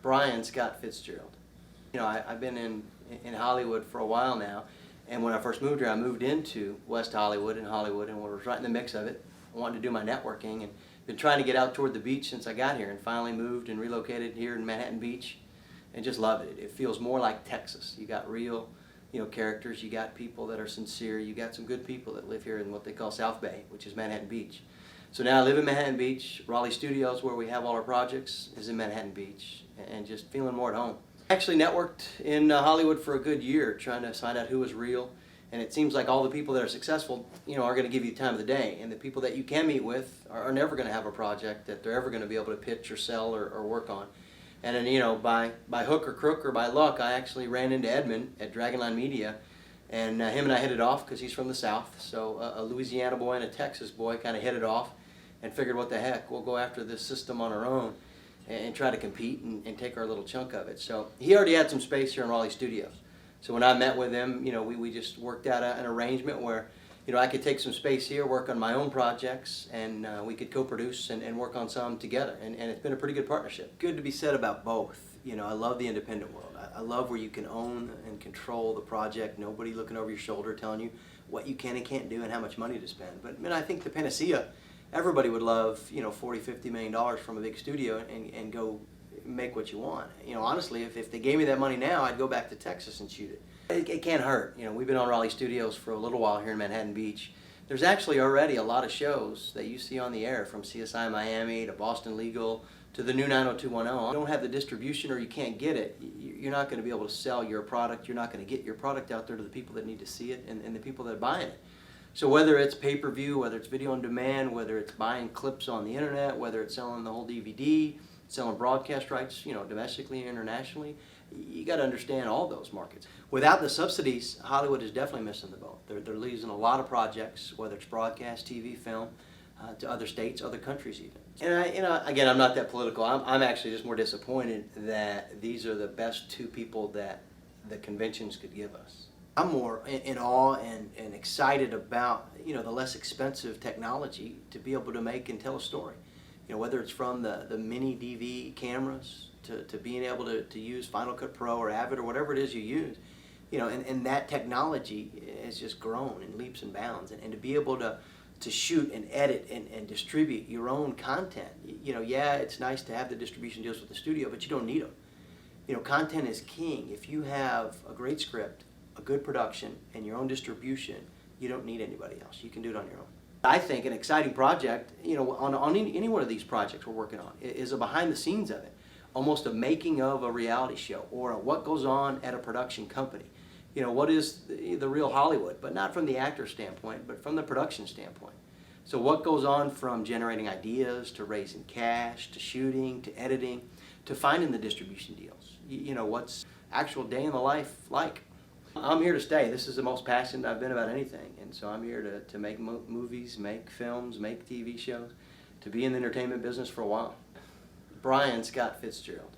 Brian Scott Fitzgerald. You know, I've been in Hollywood for a while now, and when I first moved here, I moved into West Hollywood and was right in the mix of it. I wanted to do my networking and been trying to get out toward the beach since I got here, and finally moved and relocated here in Manhattan Beach, and just love it. It feels more like Texas. You got real, characters. You got people that are sincere. You got some good people that live here in what they call South Bay, which is Manhattan Beach. So now I live in Manhattan Beach. Raleigh Studios, where we have all our projects, is in Manhattan Beach, and just feeling more at home. I actually networked in Hollywood for a good year, trying to find out who was real. And it seems like all the people that are successful, are going to give you the time of the day. And the people that you can meet with are never going to have a project that they're ever going to be able to pitch or sell or work on. And then, by hook or crook or by luck, I actually ran into Edmund at Dragion Media. And him and I hit it off because he's from the South. So a Louisiana boy and a Texas boy kind of hit it off and figured, what the heck, we'll go after this system on our own and try to compete and take our little chunk of it. So he already had some space here in Raleigh Studios. So when I met with him, we just worked out an arrangement where, I could take some space here, work on my own projects, and we could co-produce and work on some together. And it's been a pretty good partnership. Good to be said about both. I love the independent world. I love where you can own and control the project. Nobody looking over your shoulder telling you what you can and can't do and how much money to spend. But I think the panacea, everybody would love, $40, $50 million from a big studio and go make what you want. Honestly, if they gave me that money now, I'd go back to Texas and shoot it. It can't hurt. We've been on Raleigh Studios for a little while here in Manhattan Beach. There's actually already a lot of shows that you see on the air, from CSI Miami to Boston Legal to the new 90210. You don't have the distribution, or you can't get it, you're not going to be able to sell your product. You're not going to get your product out there to the people that need to see it and the people that are buying it. So whether it's pay-per-view, whether it's video on demand, whether it's buying clips on the internet, whether it's selling the whole DVD, selling broadcast rights, domestically and internationally, you got to understand all those markets. Without the subsidies, Hollywood is definitely missing the boat. They're losing a lot of projects, whether it's broadcast, TV, film, to other states, other countries even. And again, I'm not that political. I'm actually just more disappointed that these are the best two people that the conventions could give us. I'm more in awe and excited about, the less expensive technology to be able to make and tell a story. Whether it's from the mini DV cameras to being able to use Final Cut Pro or Avid or whatever it is you use, and that technology has just grown in leaps and bounds. And to be able to shoot and edit and distribute your own content, yeah, it's nice to have the distribution deals with the studio, but you don't need them. Content is king. If you have a great script, a good production, and your own distribution, you don't need anybody else. You can do it on your own. I think an exciting project, on any one of these projects we're working on, is a behind the scenes of it, almost a making of a reality show, or what goes on at a production company. What is the real Hollywood, but not from the actor standpoint, but from the production standpoint. So what goes on from generating ideas, to raising cash, to shooting, to editing, to finding the distribution deals. What's actual day in the life like. I'm here to stay. This is the most passionate I've been about anything, and so I'm here to make movies, make films, make TV shows, to be in the entertainment business for a while. Brian Scott Fitzgerald.